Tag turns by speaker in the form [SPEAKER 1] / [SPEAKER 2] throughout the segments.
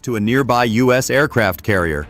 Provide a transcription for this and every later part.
[SPEAKER 1] to a nearby U.S. aircraft carrier.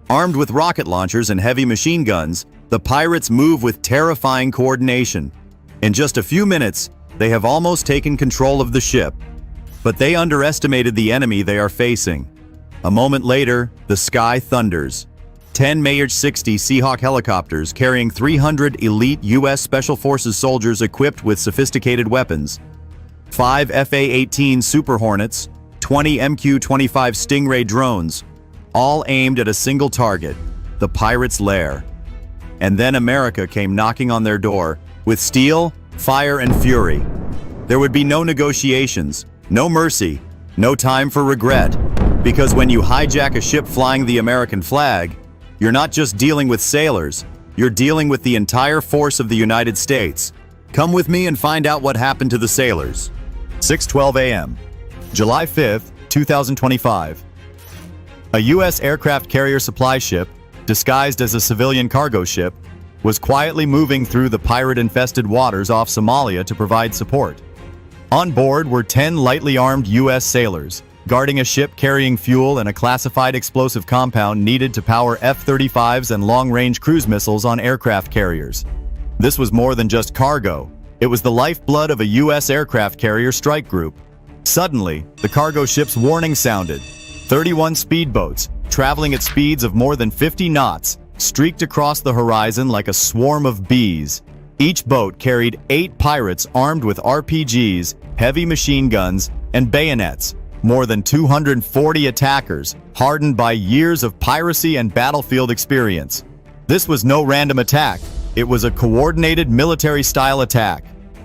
[SPEAKER 1] Armed with rocket launchers and heavy machine guns, the pirates move with terrifying coordination. In just a few minutes, they have almost taken control of the ship. But they underestimated the enemy they are facing. A moment later, the sky thunders. 10 MH-60 Seahawk helicopters carrying 300 elite U.S. Special Forces soldiers equipped with sophisticated weapons. 5 FA-18 Super Hornets, 20 MQ-25 Stingray drones, all aimed at a single target, the pirates' lair. And then America came knocking on their door with steel, fire, and fury. There would be no negotiations, no mercy, no time for regret, because when you hijack a ship flying the American flag, you're not just dealing with sailors, you're dealing with the entire force of the United States. Come with me and find out what happened to the sailors. 6:12 a.m. July 5th, 2025. A U.S. aircraft carrier supply ship, disguised as a civilian cargo ship, was quietly moving through the pirate-infested waters off Somalia to provide support. On board were 10 lightly armed U.S. sailors, guarding a ship carrying fuel and a classified explosive compound needed to power F-35s and long-range cruise missiles on aircraft carriers. This was more than just cargo. It was the lifeblood of a U.S. aircraft carrier strike group. Suddenly, the cargo ship's warning sounded. 31 speedboats, traveling at speeds of more than 50 knots, streaked across the horizon like a swarm of bees. Each boat carried 8 pirates armed with RPGs, heavy machine guns, and bayonets. More than 240 attackers, hardened by years of piracy and battlefield experience. This was no random attack. It was a coordinated military-style attack.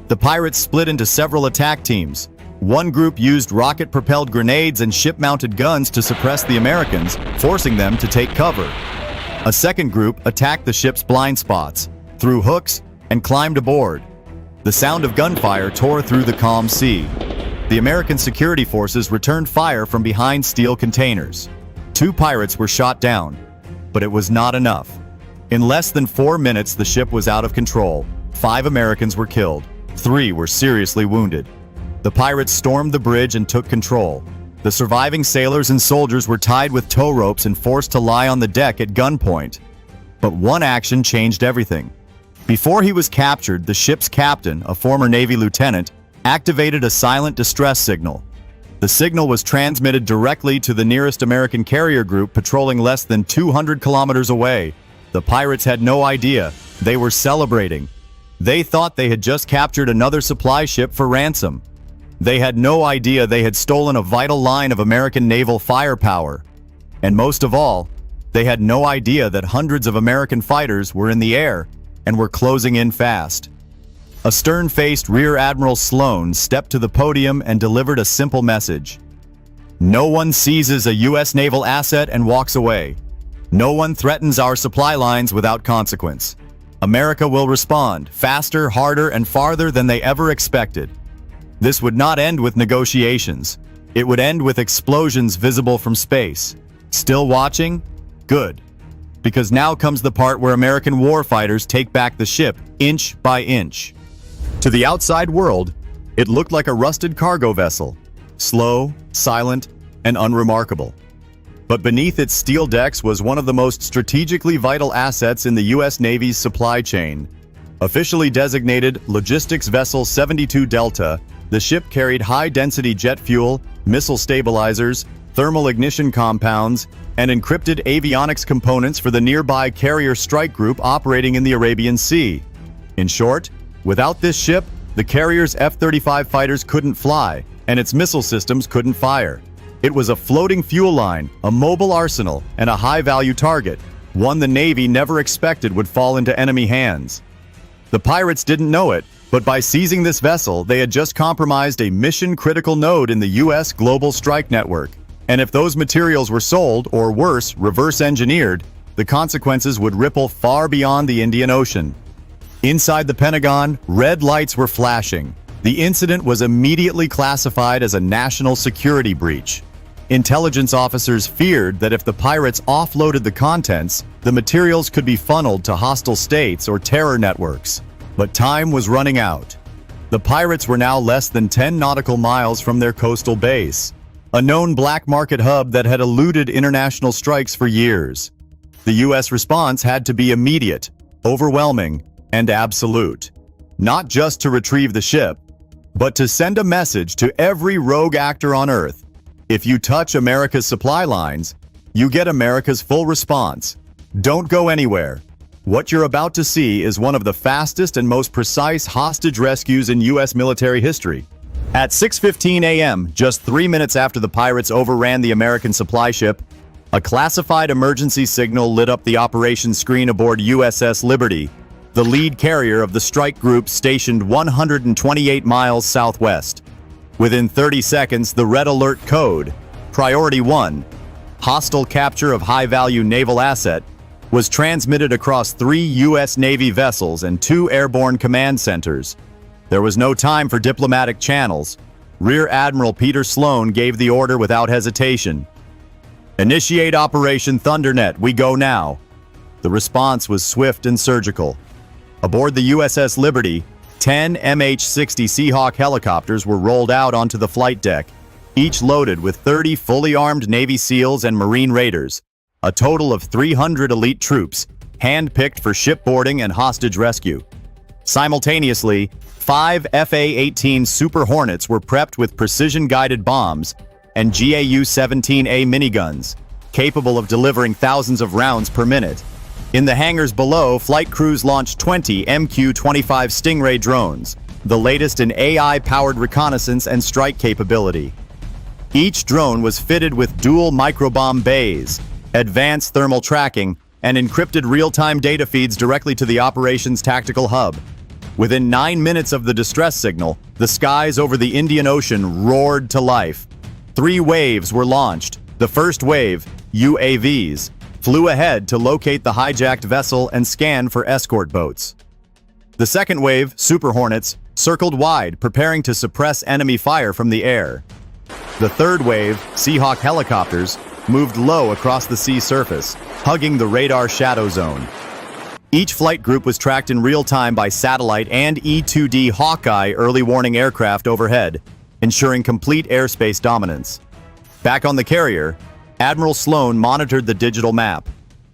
[SPEAKER 1] The pirates split into several attack teams. One group used rocket-propelled grenades and ship-mounted guns to suppress the Americans, forcing them to take cover. A second group attacked the ship's blind spots, threw hooks, and climbed aboard. The sound of gunfire tore through the calm sea. The American security forces returned fire from behind steel containers. 2 pirates were shot down, but it was not enough. In less than 4 minutes, the ship was out of control. 5 Americans were killed. 3 were seriously wounded. The pirates stormed the bridge and took control. The surviving sailors and soldiers were tied with tow ropes and forced to lie on the deck at gunpoint. But one action changed everything. Before he was captured, the ship's captain, a former Navy lieutenant, activated a silent distress signal. The signal was transmitted directly to the nearest American carrier group patrolling less than 200 kilometers away. The pirates had no idea. They were celebrating. They thought they had just captured another supply ship for ransom. They had no idea they had stolen a vital line of American naval firepower. And most of all, they had no idea that hundreds of American fighters were in the air and were closing in fast. A stern-faced Rear Admiral Sloan stepped to the podium and delivered a simple message. No one seizes a U.S. naval asset and walks away. No one threatens our supply lines without consequence. America will respond faster, harder, and farther than they ever expected. This would not end with negotiations. It would end with explosions visible from space. Still watching? Good. Because now comes the part where American warfighters take back the ship, inch by inch. To the outside world, it looked like a rusted cargo vessel. Slow, silent, and unremarkable. But beneath its steel decks was one of the most strategically vital assets in the U.S. Navy's supply chain. Officially designated Logistics Vessel 72 Delta, the ship carried high-density jet fuel, missile stabilizers, thermal ignition compounds, and encrypted avionics components for the nearby carrier strike group operating in the Arabian Sea. In short, without this ship, the carrier's F-35 fighters couldn't fly, and its missile systems couldn't fire. It was a floating fuel line, a mobile arsenal, and a high-value target, one the Navy never expected would fall into enemy hands. The pirates didn't know it, but by seizing this vessel, they had just compromised a mission-critical node in the U.S. global strike network. And if those materials were sold, or worse, reverse-engineered, the consequences would ripple far beyond the Indian Ocean. Inside the Pentagon, red lights were flashing. The incident was immediately classified as a national security breach. Intelligence officers feared that if the pirates offloaded the contents, the materials could be funneled to hostile states or terror networks. But time was running out. The pirates were now less than 10 nautical miles from their coastal base. a known black market hub that had eluded international strikes for years. The U.S. response had to be immediate, overwhelming, and absolute. Not just to retrieve the ship, but to send a message to every rogue actor on Earth. If you touch America's supply lines, you get America's full response. Don't go anywhere. What you're about to see is one of the fastest and most precise hostage rescues in U.S. military history. At 6:15 a.m., just 3 minutes after the pirates overran the American supply ship, a classified emergency signal lit up the operations screen aboard USS Liberty, the lead carrier of the strike group stationed 128 miles southwest. Within 30 seconds, the red alert code, Priority 1, hostile capture of high-value naval asset, was transmitted across 3 U.S. Navy vessels and 2 airborne command centers. There was no time for diplomatic channels. Rear Admiral Peter Sloan gave the order without hesitation. Initiate Operation Thundernet, we go now. The response was swift and surgical. Aboard the USS Liberty, 10 MH-60 Seahawk helicopters were rolled out onto the flight deck, each loaded with 30 fully armed Navy SEALs and Marine Raiders, a total of 300 elite troops, hand-picked for shipboarding and hostage rescue. Simultaneously, 5 FA-18 Super Hornets were prepped with precision-guided bombs and GAU-17A miniguns, capable of delivering thousands of rounds per minute. In the hangars below, flight crews launched 20 MQ-25 Stingray drones, the latest in AI-powered reconnaissance and strike capability. Each drone was fitted with dual microbomb bays, advanced thermal tracking, and encrypted real-time data feeds directly to the operations tactical hub. Within 9 minutes of the distress signal, the skies over the Indian Ocean roared to life. 3 waves were launched. The first wave, UAVs, flew ahead to locate the hijacked vessel and scan for escort boats. The second wave, Super Hornets, circled wide, preparing to suppress enemy fire from the air. The third wave, Seahawk helicopters, moved low across the sea surface, hugging the radar shadow zone. Each flight group was tracked in real time by satellite and E-2D Hawkeye early warning aircraft overhead, ensuring complete airspace dominance. Back on the carrier, Admiral Sloan monitored the digital map.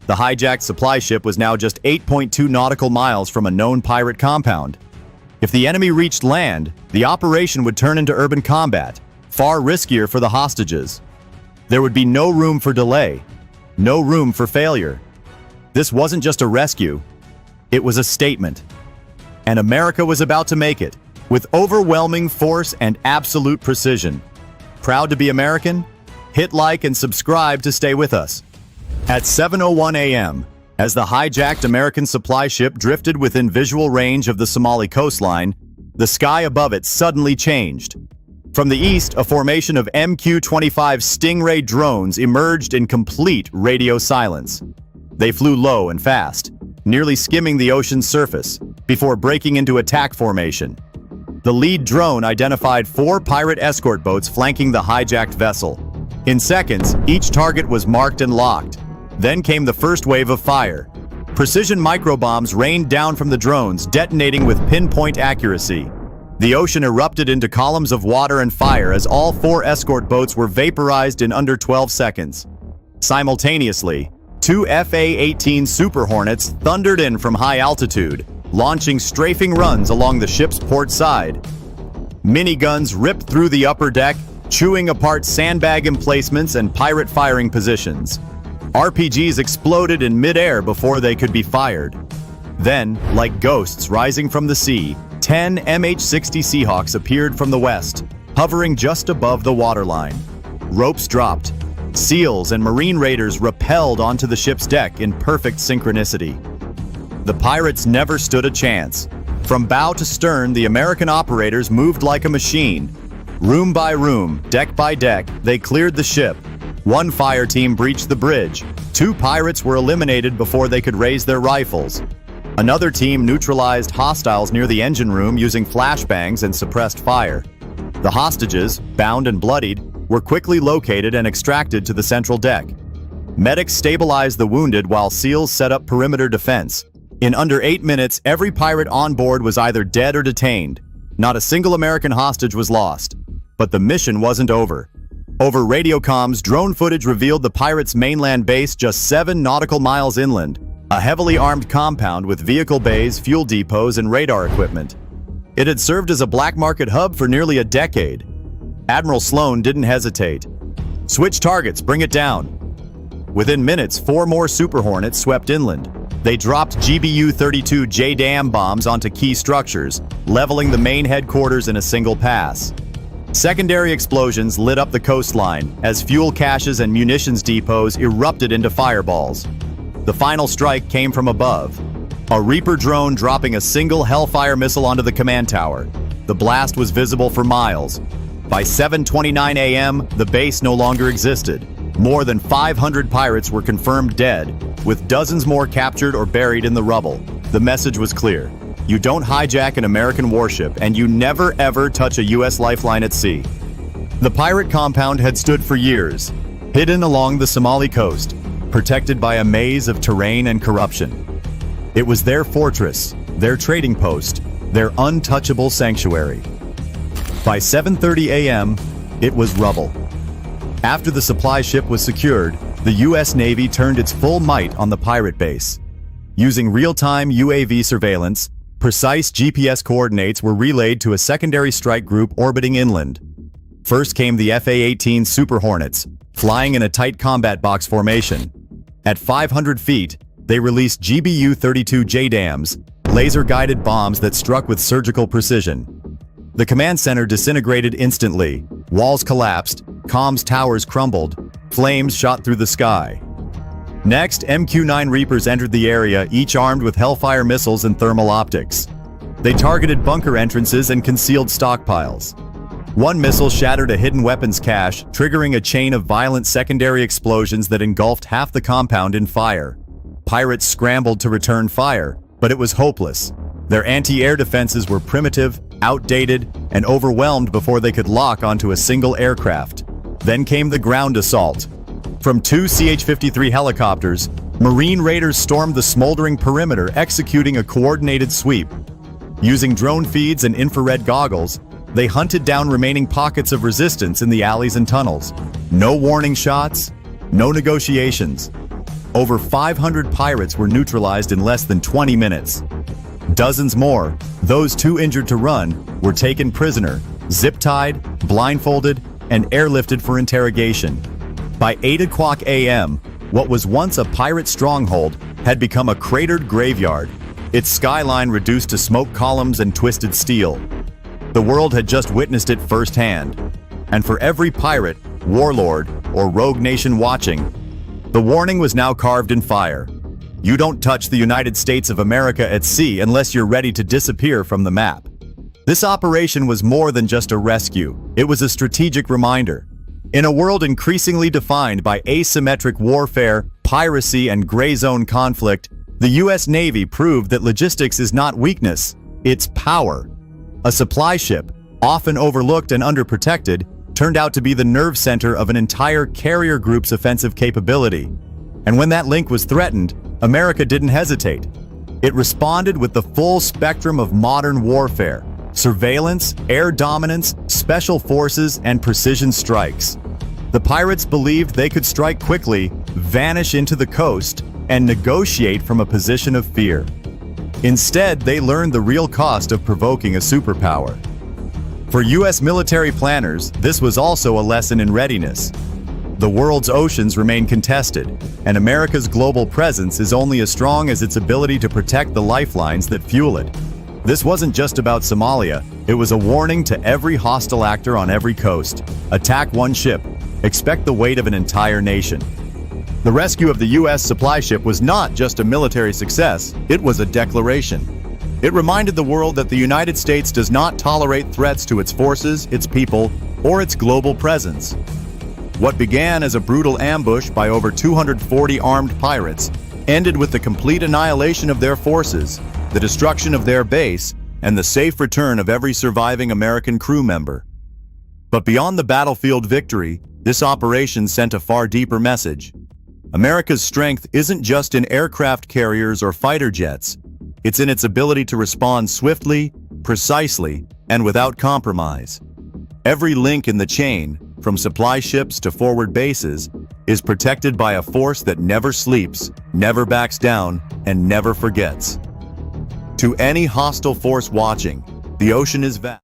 [SPEAKER 1] The hijacked supply ship was now just 8.2 nautical miles from a known pirate compound. If the enemy reached land, the operation would turn into urban combat, far riskier for the hostages. There would be no room for delay, no room for failure. This wasn't just a rescue, it was a statement. And America was about to make it, with overwhelming force and absolute precision. Proud to be American? Hit like and subscribe to stay with us. At 7:01 a.m., as the hijacked American supply ship drifted within visual range of the Somali coastline, the sky above it suddenly changed. From the east, a formation of MQ-25 Stingray drones emerged in complete radio silence. They flew low and fast, nearly skimming the ocean's surface, before breaking into attack formation. The lead drone identified 4 pirate escort boats flanking the hijacked vessel. In seconds, each target was marked and locked. Then came the first wave of fire. Precision microbombs rained down from the drones, detonating with pinpoint accuracy. The ocean erupted into columns of water and fire as all 4 escort boats were vaporized in under 12 seconds. Simultaneously, 2 FA-18 Super Hornets thundered in from high altitude, launching strafing runs along the ship's port side. Miniguns ripped through the upper deck, chewing apart sandbag emplacements and pirate firing positions. RPGs exploded in mid-air before they could be fired. Then, like ghosts rising from the sea, 10 MH-60 Seahawks appeared from the west, hovering just above the waterline. Ropes dropped. SEALs and Marine Raiders rappelled onto the ship's deck in perfect synchronicity. The pirates never stood a chance. From bow to stern, the American operators moved like a machine. Room by room, deck by deck, they cleared the ship. 1 fire team breached the bridge. 2 pirates were eliminated before they could raise their rifles. Another team neutralized hostiles near the engine room using flashbangs and suppressed fire. The hostages, bound and bloodied, were quickly located and extracted to the central deck. Medics stabilized the wounded while SEALs set up perimeter defense. In under 8 minutes, every pirate on board was either dead or detained. Not a single American hostage was lost. But the mission wasn't over. Over radiocomms, drone footage revealed the pirates' mainland base just 7 nautical miles inland, a heavily armed compound with vehicle bays, fuel depots, and radar equipment. It had served as a black market hub for nearly a decade. Admiral Sloan didn't hesitate. "Switch targets, bring it down." Within minutes, 4 more Super Hornets swept inland. They dropped GBU-32 JDAM bombs onto key structures, leveling the main headquarters in a single pass. Secondary explosions lit up the coastline as fuel caches and munitions depots erupted into fireballs. The final strike came from above. A Reaper drone dropping a single Hellfire missile onto the command tower. The blast was visible for miles. By 7:29 a.m., the base no longer existed. More than 500 pirates were confirmed dead, with dozens more captured or buried in the rubble. The message was clear. You don't hijack an American warship, and you never ever touch a U.S. lifeline at sea. The pirate compound had stood for years, hidden along the Somali coast, protected by a maze of terrain and corruption. It was their fortress, their trading post, their untouchable sanctuary. By 7:30 a.m., it was rubble. After the supply ship was secured, the U.S. Navy turned its full might on the pirate base. Using real-time UAV surveillance, precise GPS coordinates were relayed to a secondary strike group orbiting inland. First came the FA-18 Super Hornets, flying in a tight combat box formation. At 500 feet, they released GBU-32 JDAMs, laser-guided bombs that struck with surgical precision. The command center disintegrated instantly, walls collapsed, comms towers crumbled, flames shot through the sky. Next, MQ-9 Reapers entered the area, each armed with Hellfire missiles and thermal optics. They targeted bunker entrances and concealed stockpiles. One missile shattered a hidden weapons cache, triggering a chain of violent secondary explosions that engulfed half the compound in fire. Pirates scrambled to return fire, but it was hopeless. Their anti-air defenses were primitive, outdated, and overwhelmed before they could lock onto a single aircraft. Then came the ground assault. From 2 CH-53 helicopters, Marine Raiders stormed the smoldering perimeter, executing a coordinated sweep. Using drone feeds and infrared goggles, they hunted down remaining pockets of resistance in the alleys and tunnels. No warning shots, no negotiations. Over 500 pirates were neutralized in less than 20 minutes. Dozens more, those too injured to run, were taken prisoner, zip-tied, blindfolded, and airlifted for interrogation. By 8 o'clock a.m., what was once a pirate stronghold had become a cratered graveyard, its skyline reduced to smoke columns and twisted steel. The world had just witnessed it firsthand. And for every pirate, warlord, or rogue nation watching, the warning was now carved in fire. You don't touch the United States of America at sea unless you're ready to disappear from the map. This operation was more than just a rescue. It was a strategic reminder. In a world increasingly defined by asymmetric warfare, piracy, and gray zone conflict, the U.S. Navy proved that logistics is not weakness, it's power. A supply ship, often overlooked and underprotected, turned out to be the nerve center of an entire carrier group's offensive capability. And when that link was threatened, America didn't hesitate. It responded with the full spectrum of modern warfare: surveillance, air dominance, special forces, and precision strikes. The pirates believed they could strike quickly, vanish into the coast, and negotiate from a position of fear. Instead, they learned the real cost of provoking a superpower. For U.S. military planners, this was also a lesson in readiness. The world's oceans remain contested, and America's global presence is only as strong as its ability to protect the lifelines that fuel it. This wasn't just about Somalia, it was a warning to every hostile actor on every coast. Attack one ship, expect the weight of an entire nation. The rescue of the U.S. supply ship was not just a military success, it was a declaration. It reminded the world that the United States does not tolerate threats to its forces, its people, or its global presence. What began as a brutal ambush by over 240 armed pirates ended with the complete annihilation of their forces, the destruction of their base, and the safe return of every surviving American crew member. But beyond the battlefield victory, this operation sent a far deeper message. America's strength isn't just in aircraft carriers or fighter jets. It's in its ability to respond swiftly, precisely, and without compromise. Every link in the chain, from supply ships to forward bases, is protected by a force that never sleeps, never backs down, and never forgets. To any hostile force watching, the ocean is vast.